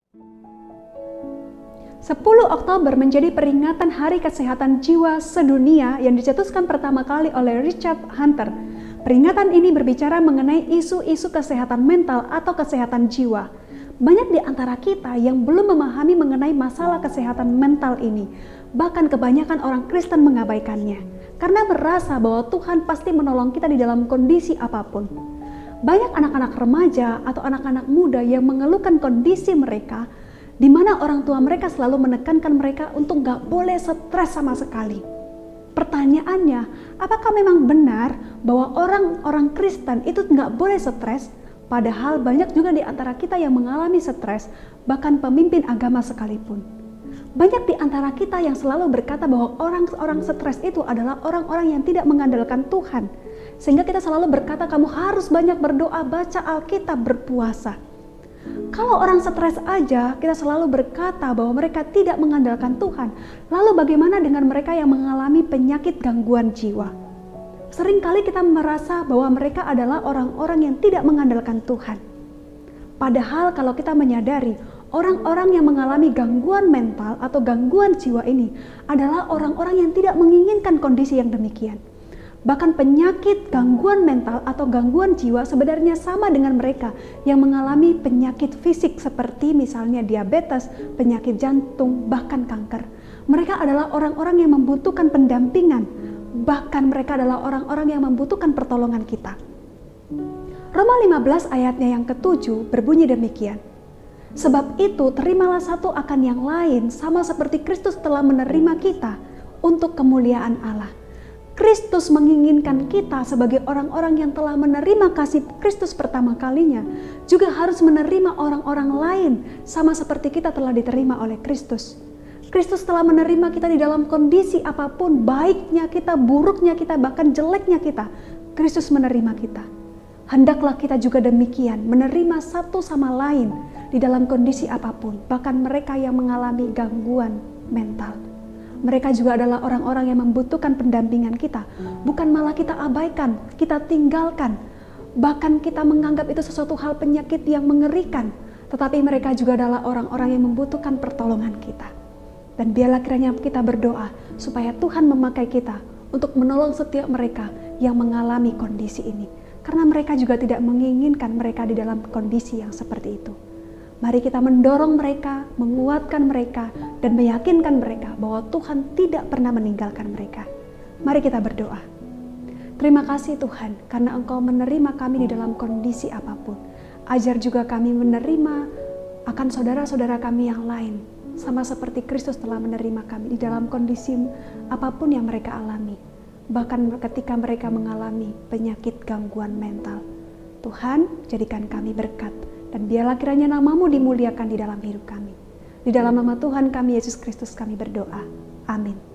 10 Oktober menjadi peringatan Hari Kesehatan Jiwa Sedunia yang dicetuskan pertama kali oleh Richard Hunter. Peringatan ini berbicara mengenai isu-isu kesehatan mental atau kesehatan jiwa. Banyak di antara kita yang belum memahami mengenai masalah kesehatan mental ini. Bahkan kebanyakan orang Kristen mengabaikannya karena merasa bahwa Tuhan pasti menolong kita di dalam kondisi apapun. Banyak anak-anak remaja atau anak-anak muda yang mengeluhkan kondisi mereka di mana orang tua mereka selalu menekankan mereka untuk gak boleh stres sama sekali. Pertanyaannya, apakah memang benar bahwa orang-orang Kristen itu gak boleh stres? Padahal banyak juga di antara kita yang mengalami stres, bahkan pemimpin agama sekalipun. Banyak di antara kita yang selalu berkata bahwa orang-orang stres itu adalah orang-orang yang tidak mengandalkan Tuhan. Sehingga kita selalu berkata, kamu harus banyak berdoa, baca Alkitab, berpuasa. Kalau orang stres aja, kita selalu berkata bahwa mereka tidak mengandalkan Tuhan. Lalu bagaimana dengan mereka yang mengalami penyakit gangguan jiwa? Seringkali kita merasa bahwa mereka adalah orang-orang yang tidak mengandalkan Tuhan. Padahal kalau kita menyadari, orang-orang yang mengalami gangguan mental atau gangguan jiwa ini adalah orang-orang yang tidak menginginkan kondisi yang demikian. Bahkan penyakit gangguan mental atau gangguan jiwa sebenarnya sama dengan mereka yang mengalami penyakit fisik seperti misalnya diabetes, penyakit jantung, bahkan kanker. Mereka adalah orang-orang yang membutuhkan pendampingan, bahkan mereka adalah orang-orang yang membutuhkan pertolongan kita. Roma 15 ayatnya yang ke-7 berbunyi demikian. Sebab itu terimalah satu akan yang lain sama seperti Kristus telah menerima kita untuk kemuliaan Allah. Kristus menginginkan kita sebagai orang-orang yang telah menerima kasih Kristus pertama kalinya juga harus menerima orang-orang lain sama seperti kita telah diterima oleh Kristus. Kristus telah menerima kita di dalam kondisi apapun, baiknya kita, buruknya kita, bahkan jeleknya kita. Kristus menerima kita. Hendaklah kita juga demikian, menerima satu sama lain di dalam kondisi apapun, bahkan mereka yang mengalami gangguan mental. Mereka juga adalah orang-orang yang membutuhkan pendampingan kita. Bukan malah kita abaikan, kita tinggalkan. Bahkan kita menganggap itu sesuatu hal penyakit yang mengerikan. Tetapi mereka juga adalah orang-orang yang membutuhkan pertolongan kita. Dan biarlah kiranya kita berdoa supaya Tuhan memakai kita untuk menolong setiap mereka yang mengalami kondisi ini. Karena mereka juga tidak menginginkan mereka di dalam kondisi yang seperti itu. Mari kita mendorong mereka, menguatkan mereka, dan meyakinkan mereka bahwa Tuhan tidak pernah meninggalkan mereka. Mari kita berdoa. Terima kasih Tuhan, karena Engkau menerima kami di dalam kondisi apapun. Ajar juga kami menerima akan saudara-saudara kami yang lain, sama seperti Kristus telah menerima kami di dalam kondisi apapun yang mereka alami. Bahkan ketika mereka mengalami penyakit gangguan mental. Tuhan, jadikan kami berkat. Dan biarlah kiranya nama-Mu dimuliakan di dalam hidup kami. Di dalam nama Tuhan kami, Yesus Kristus, kami berdoa. Amin.